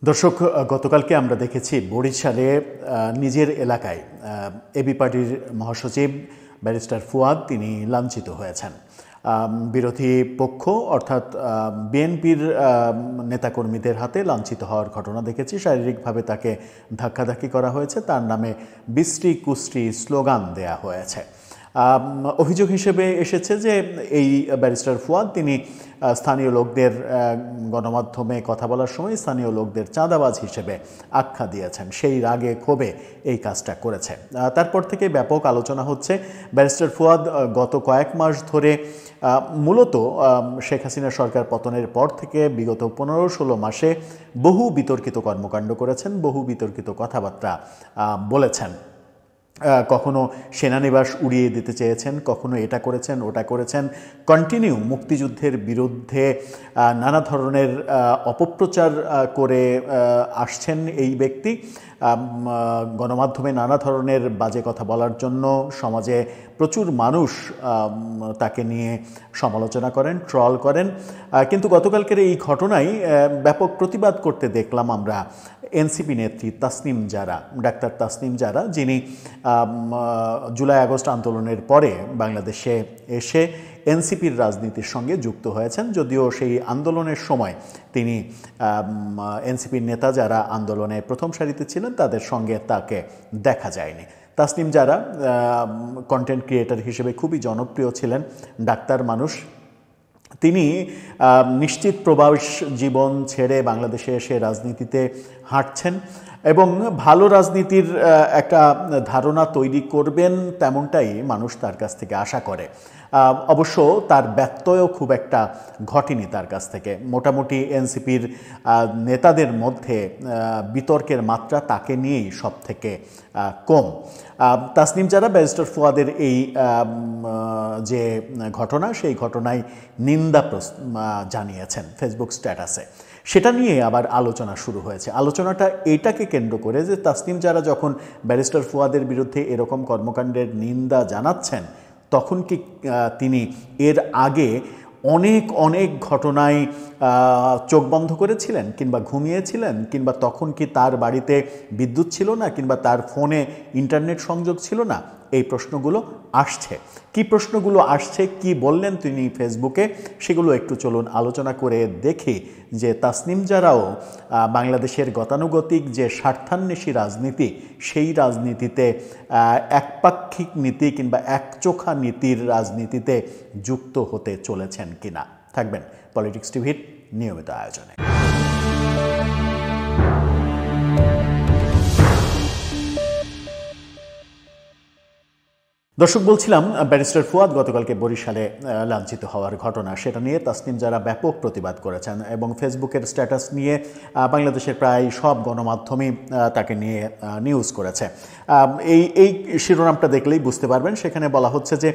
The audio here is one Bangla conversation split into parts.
দর্শক, গতকালকে আমরা দেখেছি বরিশালে নিজের এলাকায় এবি পার্টির মহাসচিব ব্যারিস্টার ফুয়াদ তিনি লাঞ্ছিত হয়েছেন। বিরোধী পক্ষ অর্থাৎ বিএনপির নেতাকর্মীদের হাতে লাঞ্ছিত হওয়ার ঘটনা দেখেছি। শারীরিকভাবে তাকে ধাক্কাধাক্কি করা হয়েছে, তার নামে বিশ্রী কুশ্রী স্লোগান দেয়া হয়েছে। অভিযোগ হিসেবে এসেছে যে এই ব্যারিস্টার ফুয়াদ তিনি স্থানীয় লোকদের গণমাধ্যমে কথা বলার সময় স্থানীয় লোকদের চাঁদাবাজ হিসেবে আখ্যা দিয়েছেন, সেই রাগে ক্ষোভে এই কাজটা করেছে। তারপর থেকে ব্যাপক আলোচনা হচ্ছে। ব্যারিস্টার ফুয়াদ গত কয়েক মাস ধরে মূলত শেখ হাসিনা সরকার পতনের পর থেকে বিগত 15-16 মাসে বহু বিতর্কিত কর্মকাণ্ড করেছেন, বহু বিতর্কিত কথাবার্তা বলেছেন। কখনো সেনানিবাস উড়িয়ে দিতে চেয়েছেন, কখনো এটা করেছেন ওটা করেছেন। কন্টিনিউ মুক্তিযুদ্ধের বিরুদ্ধে নানা ধরনের অপপ্রচার করে আসছেন এই ব্যক্তি। গণমাধ্যমে নানা ধরনের বাজে কথা বলার জন্য সমাজে প্রচুর মানুষ তাকে নিয়ে সমালোচনা করেন, ট্রল করেন। কিন্তু গতকালকের এই ঘটনায় ব্যাপক প্রতিবাদ করতে দেখলাম আমরা এনসিপি নেত্রী তাসনিম জারা, ডাক্তার তাসনিম জারা, যিনি জুলাই আগস্ট আন্দোলনের পরে বাংলাদেশে এসে এনসিপির রাজনীতির সঙ্গে যুক্ত হয়েছেন। যদিও সেই আন্দোলনের সময় তিনি এনসিপির নেতা যারা আন্দোলনে প্রথম সারিতে ছিলেন তাদের সঙ্গে তাকে দেখা যায়নি। তাসনিম জারা কন্টেন্ট ক্রিয়েটর হিসেবে খুবই জনপ্রিয় ছিলেন, ডাক্তার মানুষ। তিনি নিশ্চিত প্রবাস জীবন ছেড়ে বাংলাদেশে এসে রাজনীতিতে হাঁটছেন এবং ভালো রাজনীতির একটা ধারণা তৈরি করবেন তেমনটাই মানুষ তার কাছ থেকে আশা করে। অবশ্য তার ব্যত্যয়ও খুব একটা ঘটেনি তার কাছ থেকে। মোটামুটি এনসিপির নেতাদের মধ্যে বিতর্কের মাত্রা তাকে নিয়েই সব থেকে কম। তাসনিম জারা ব্যারিস্টার ফুয়াদের এই যে ঘটনা, সেই ঘটনায় নিন্দা জানিয়েছেন ফেসবুক স্ট্যাটাসে। সেটা নিয়ে আবার আলোচনা শুরু হয়েছে। আলোচনাটা এইটাকে কেন্দ্র করে যে তাসনিম জারা যখন ব্যারিস্টার ফুয়াদের বিরুদ্ধে এরকম কর্মকাণ্ডের নিন্দা জানাচ্ছেন, তখন কি তিনি এর আগে অনেক ঘটনায় চোখ বন্ধ করেছিলেন কিংবা ঘুমিয়েছিলেন, কিংবা তখন কি তার বাড়িতে বিদ্যুৎ ছিল না, কিংবা তার ফোনে ইন্টারনেট সংযোগ ছিল না? এই প্রশ্নগুলো আসছে। কি প্রশ্নগুলো আসছে, কি বললেন তিনি ফেসবুকে, সেগুলো একটু চলুন আলোচনা করে দেখি যে তাসনিম জারাও বাংলাদেশের গতানুগতিক যে স্বার্থান্বেষী রাজনীতি, সেই রাজনীতিতে একপাক্ষিক নীতি কিংবা একচোখা নীতির রাজনীতিতে যুক্ত হতে চলেছেন কিনা। থাকবেন পলিটিক্স টিভির নিয়মিত আয়োজনে। দর্শক, বলছিলাম ব্যারিস্টার ফুয়াদ গতকালকে বরিশালে লাঞ্ছিত হওয়ার ঘটনা, সেটা নিয়ে তাসনিম জারা ব্যাপক প্রতিবাদ করেছেন এবং ফেসবুকের স্ট্যাটাস নিয়ে বাংলাদেশের প্রায় সব গণমাধ্যমই তাকে নিয়ে নিউজ করেছে। এই শিরোনামটা দেখলেই বুঝতে পারবেন। সেখানে বলা হচ্ছে যে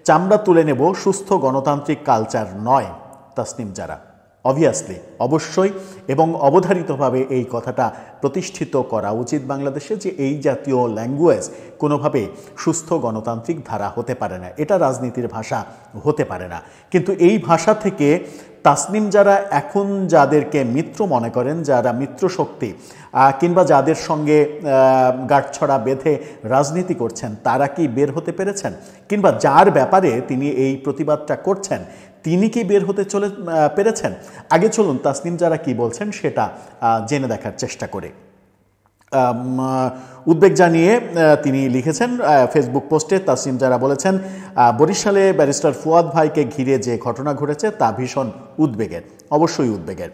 চামড়া তুলে নেব, সুস্থ গণতান্ত্রিক কালচার নয় তাসনিম জারা। অবভিয়াসলি, অবশ্যই এবং অবধারিতভাবে এই কথাটা প্রতিষ্ঠিত করা উচিত বাংলাদেশে যে এই জাতীয় ল্যাঙ্গুয়েজ কোনোভাবে সুস্থ গণতান্ত্রিক ধারা হতে পারে না, এটা রাজনীতির ভাষা হতে পারে না। কিন্তু এই ভাষা থেকে তাসনিম যারা এখন যাদেরকে মিত্র মনে করেন, যারা মিত্র শক্তি কিংবা যাদের সঙ্গে গাঁটছড়া বেঁধে রাজনীতি করছেন, তারা কি বের হতে পেরেছেন? কিংবা যার ব্যাপারে তিনি এই প্রতিবাদটা করছেন, তিনি কি বের হতে পেরেছেন? আগে চলুন তাসনিম জারা কি বলছেন সেটা জেনে দেখার চেষ্টা করে। উদ্বেগ জানিয়ে তিনি লিখেছেন ফেসবুক পোস্টে। তাসনিম জারা বলেছেন, বরিশালে ব্যারিস্টার ফুয়াদ ভাইকে ঘিরে যে ঘটনা ঘটেছে তা ভীষণ উদ্বেগের, অবশ্যই উদ্বেগের।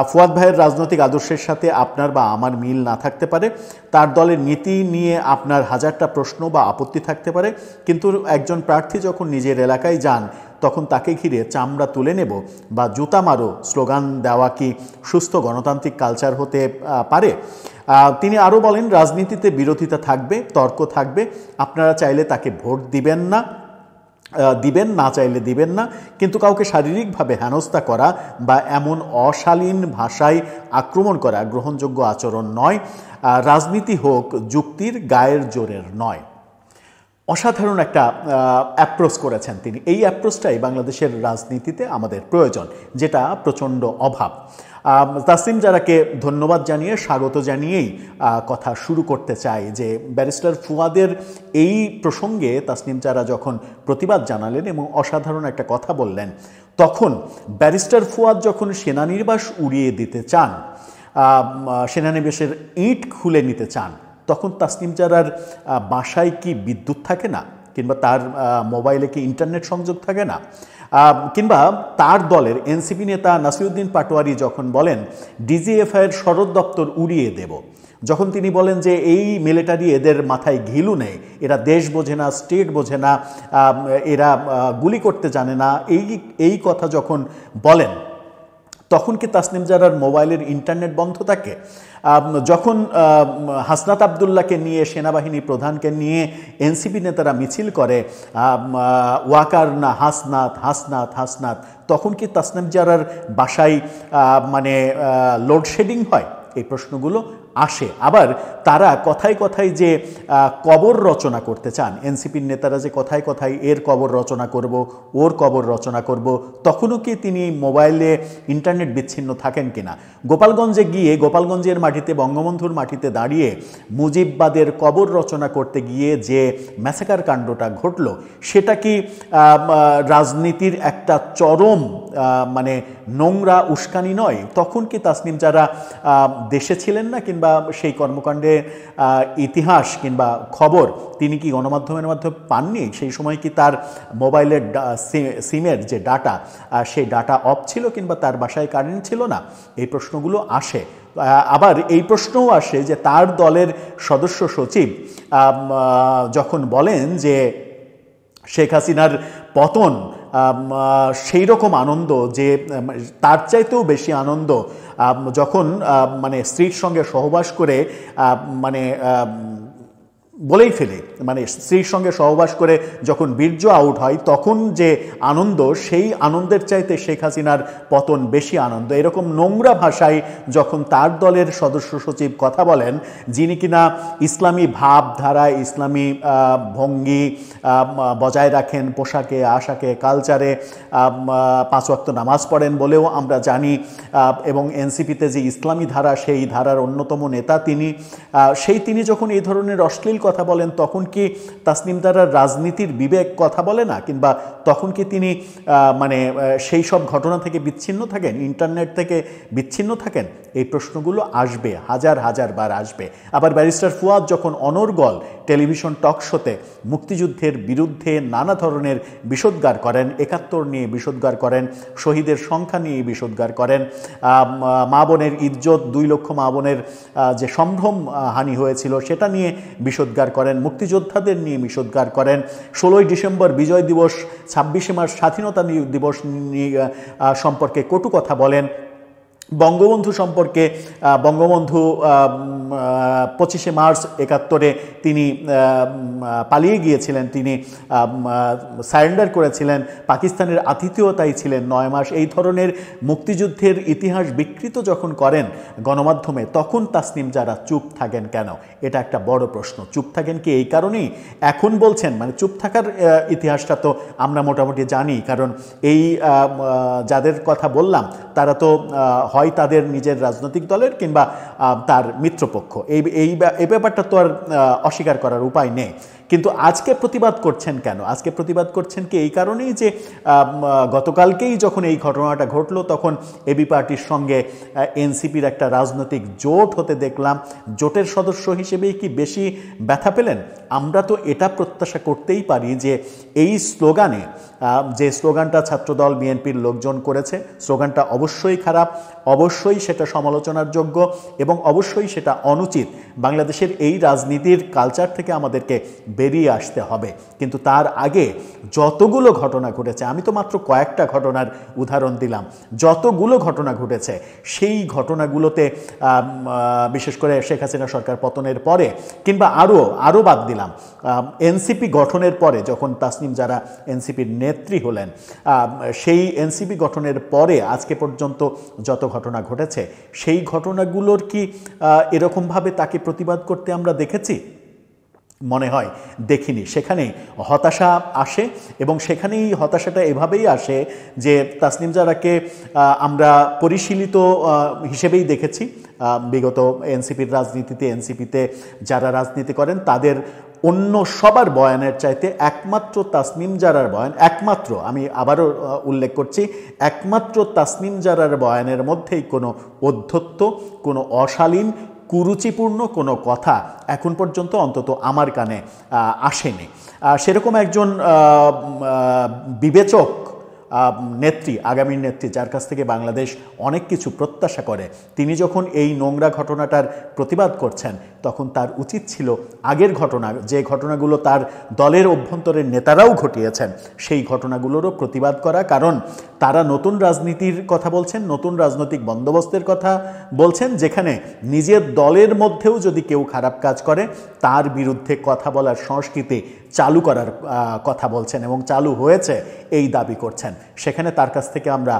ফুয়াদ ভাইয়ের রাজনৈতিক আদর্শের সাথে আপনার বা আমার মিল না থাকতে পারে, তার দলের নীতি নিয়ে আপনার হাজারটা প্রশ্ন বা আপত্তি থাকতে পারে, কিন্তু একজন প্রার্থী যখন নিজের এলাকায় যান তখন তাকে ঘিরে চামড়া তুলে নেব বা জুতা মারো স্লোগান দেওয়া কি সুস্থ গণতান্ত্রিক কালচার হতে পারে? তিনি আরও বলেন, রাজনীতিতে বিরোধিতা থাকবে, তর্ক থাকবে, আপনারা চাইলে তাকে ভোট দিবেন না চাইলে দিবেন না, কিন্তু কাউকে শারীরিকভাবে হেনস্থা করা বা এমন অশালীন ভাষায় আক্রমণ করা গ্রহণযোগ্য আচরণ নয়। রাজনীতি হোক যুক্তির, গায়ের জোরের নয়। অসাধারণ একটা অ্যাপ্রোচ করেছেন তিনি। এই অ্যাপ্রোচটাই বাংলাদেশের রাজনীতিতে আমাদের প্রয়োজন, যেটা প্রচণ্ড অভাব। তাসনিম জারাকে ধন্যবাদ জানিয়ে স্বাগত জানিয়েই কথা শুরু করতে চাই যে ব্যারিস্টার ফুয়াদের এই প্রসঙ্গে তাসনিম জারা যখন প্রতিবাদ জানালেন এবং অসাধারণ একটা কথা বললেন, তখন ব্যারিস্টার ফুয়াদ যখন সেনানিবাস উড়িয়ে দিতে চান, সেনানিবাসের ইট খুলে নিতে চান, তখন তাসনিম জারার বাসায় কি বিদ্যুৎ থাকে না, কিংবা তার মোবাইলে কি ইন্টারনেট সংযোগ থাকে না, কিংবা তার দলের এনসিপি নেতা নাসিরউদ্দিন পাটোয়ারি যখন বলেন ডিজিএফআইয়ের সদর দপ্তর উড়িয়ে দেব, যখন তিনি বলেন যে এই মিলিটারি এদের মাথায় ঘিলু নেই, এরা দেশ বোঝে না, স্টেট বোঝে না, এরা গুলি করতে জানে না, এই কথা যখন বলেন, তখন কি তাসনিম জারার মোবাইলের ইন্টারনেট বন্ধ থাকে? যখন হাসনাত আবদুল্লাহকে নিয়ে, সেনাবাহিনী প্রধানকে নিয়ে এনসিপি নেতারা মিছিল করে ওয়াকার না হাসনাত হাসনাত হাসনাত, তখন কি তাসনিম জারার বাসায় মানে লোডশেডিং হয়? এই প্রশ্নগুলো আসে। আবার তারা কথায় কথায় যে কবর রচনা করতে চান, এনসিপির নেতারা যে কথায় কথায় এর কবর রচনা করব, ওর কবর রচনা করব, তখনও কি তিনি মোবাইলে ইন্টারনেট বিচ্ছিন্ন থাকেন কিনা? গোপালগঞ্জে গিয়ে, গোপালগঞ্জের মাটিতে, বঙ্গবন্ধুর মাটিতে দাঁড়িয়ে মুজিববাদের কবর রচনা করতে গিয়ে যে ম্যাসাকার কাণ্ডটা ঘটল, সেটা কি রাজনীতির একটা চরম মানে নোংরা উস্কানি নয়? তখন কি তাসনিম জারা দেশে ছিলেন না, কিংবা সেই কর্মকাণ্ডের ইতিহাস কিংবা খবর তিনি কি গণমাধ্যমের মাধ্যমে পাননি? সেই সময় কি তার মোবাইলের সিমের যে ডাটা, সেই ডাটা অফ ছিল, কিংবা তার বাসায় কারেন্ট ছিল না? এই প্রশ্নগুলো আসে। আবার এই প্রশ্নও আসে যে তার দলের সদস্য সচিব যখন বলেন যে শেখ হাসিনার পতন সেই রকম আনন্দ, যে তার চাইতেও বেশি আনন্দ যখন মানে স্ত্রীর সঙ্গে সহবাস করে, মানে বলেই ফেলে, মানে স্ত্রীর সঙ্গে সহবাস করে যখন বীর্য আউট হয়, তখন যে আনন্দ, সেই আনন্দের চাইতে শেখ হাসিনার পতন বেশি আনন্দ। এরকম নোংরা ভাষায় যখন তার দলের সদস্য সচিব কথা বলেন, যিনি কিনা ইসলামী ভাবধারা, ইসলামী ভঙ্গি বজায় রাখেন, পোশাকে, আশাকে, কালচারে, 5 ওয়াক্ত নামাজ পড়েন বলেও আমরা জানি, এবং এনসিপিতে যে ইসলামী ধারা, সেই ধারার অন্যতম নেতা তিনি, তিনি যখন এই ধরনের অশ্লীল কথা বলেন, তখন কি তাসনিম জারার রাজনীতির বিবেক কথা বলে না? কিংবা তখন কি তিনি মানে সেই সব ঘটনা থেকে বিচ্ছিন্ন থাকেন, ইন্টারনেট থেকে বিচ্ছিন্ন থাকেন? এই প্রশ্নগুলো আসবে, হাজার হাজার বার আসবে। আবার ব্যারিস্টার ফুয়াদ যখন অনর্গল টেলিভিশন টক শোতে মুক্তিযুদ্ধের বিরুদ্ধে নানা ধরনের বিষোদ্গার করেন, 71 নিয়ে বিষোদ্গার করেন, শহীদের সংখ্যা নিয়ে বিষোদ্গার করেন, মা বোনের ইজ্জত, 2 লক্ষ মা বোনের যে সম্ভ্রম হানি হয়েছিল সেটা নিয়ে বিষোদ্গার করেন, মুক্তিযোদ্ধাদের নিয়ে বিষোদ্গার করেন, 16ই ডিসেম্বর বিজয় দিবস, 26শে মার্চ স্বাধীনতা দিবস সম্পর্কে কটু কথা বলেন, বঙ্গবন্ধু সম্পর্কে, বঙ্গবন্ধু 25শে মার্চ 71-এ তিনি পালিয়ে গিয়েছিলেন, তিনি সারেন্ডার করেছিলেন, পাকিস্তানের আতিথেয়তায় ছিলেন 9 মাস, এই ধরনের মুক্তিযুদ্ধের ইতিহাস বিকৃত যখন করেন গণমাধ্যমে, তখন তাসনিম জারা চুপ থাকেন কেন? এটা একটা বড় প্রশ্ন। চুপ থাকেন কি এই কারণেই? এখন বলছেন, মানে চুপ থাকার ইতিহাসটা তো আমরা মোটামুটি জানি, কারণ এই যাদের কথা বললাম তারা তো হয় তাদের নিজের রাজনৈতিক দলের, কিংবা তার মিত্রপক্ষ। এই ব্যাপারটা তো আর অস্বীকার করার উপায় নেই। কিন্তু আজকে প্রতিবাদ করছেন কেন? আজকে প্রতিবাদ করছেন কি এই কারণেই যে গতকালকেই যখন এই ঘটনাটা ঘটলো, তখন এবি পার্টির সঙ্গে এনসিপির একটা রাজনৈতিক জোট হতে দেখলাম। জোটের সদস্য হিসেবেই কি বেশি ব্যথা পেলেন? আমরা তো এটা প্রত্যাশা করতেই পারি যে এই স্লোগানে, যে স্লোগানটা ছাত্রদল বিএনপির লোকজন করেছে, স্লোগানটা অবশ্যই খারাপ, অবশ্যই সেটা সমালোচনার যোগ্য, এবং অবশ্যই সেটা অনুচিত। বাংলাদেশের এই রাজনীতির কালচার থেকে আমাদেরকে বেরিয়ে আসতে হবে। কিন্তু তার আগে যতগুলো ঘটনা ঘটেছে, আমি তো মাত্র কয়েকটা ঘটনার উদাহরণ দিলাম, যতগুলো ঘটনা ঘটেছে সেই ঘটনাগুলোতে বিশেষ করে শেখ হাসিনা সরকার পতনের পরে, কিংবা আরও বাদ দিলাম এনসিপি গঠনের পরে, যখন তাসনিম জারা এনসিপির নেত্রী হলেন, সেই এনসিপি গঠনের পরে আজকে পর্যন্ত যত ঘটনা ঘটেছে, সেই ঘটনাগুলোর কি এরকমভাবে তাকে প্রতিবাদ করতে আমরা দেখেছি? মনে হয় দেখিনি। সেখানে হতাশা আসে এবং সেখানেই হতাশাটা এভাবেই আসে যে তাসনিম জারাকে আমরা পরিশীলিত হিসেবেই দেখেছি বিগত এনসিপির রাজনীতিতে। এনসিপিতে যারা রাজনীতি করেন তাদের অন্য সবার বয়ানের চাইতে একমাত্র তাসনিম জারার বয়ান, একমাত্র, আমি আবারও উল্লেখ করছি, একমাত্র তাসনিম জারার বয়ানের মধ্যেই কোনো অধ্যত্ব, কোনো অশালীন কুরুচিপূর্ণ কোনো কথা এখন পর্যন্ত অন্তত আমার কানে আসেনি। সেরকম একজন বিবেচক নেত্রী, আগামীর নেত্রী, যার কাছ থেকে বাংলাদেশ অনেক কিছু প্রত্যাশা করে, তিনি যখন এই নোংরা ঘটনাটার প্রতিবাদ করছেন তখন তার উচিত ছিল আগের ঘটনা, যে ঘটনাগুলো তার দলের অভ্যন্তরের নেতারাও ঘটিয়েছেন, সেই ঘটনাগুলোরও প্রতিবাদ করা। কারণ তারা নতুন রাজনীতির কথা বলছেন, নতুন রাজনৈতিক বন্দোবস্তের কথা বলছেন, যেখানে নিজের দলের মধ্যেও যদি কেউ খারাপ কাজ করে তার বিরুদ্ধে কথা বলার সংস্কৃতি চালু করার কথা বলছেন এবং চালু হয়েছে এই দাবি করছেন। সেখানে তার কাছ থেকে আমরা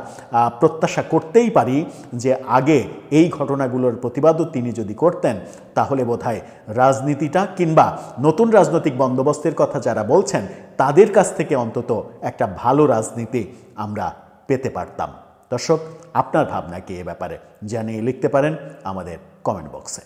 প্রত্যাশা করতেই পারি যে আগে এই ঘটনাগুলোর প্রতিবাদও তিনি যদি করতেন তাহলে বোধহয় রাজনীতিটা কিংবা নতুন রাজনৈতিক বন্দোবস্তের কথা যারা বলছেন তাদের কাছ থেকে অন্তত একটা ভালো রাজনীতি আমরা পেতে পারতাম। দর্শক, আপনার ভাবনা কি এ ব্যাপারে জানিয়ে লিখতে পারেন আমাদের কমেন্ট বক্সে।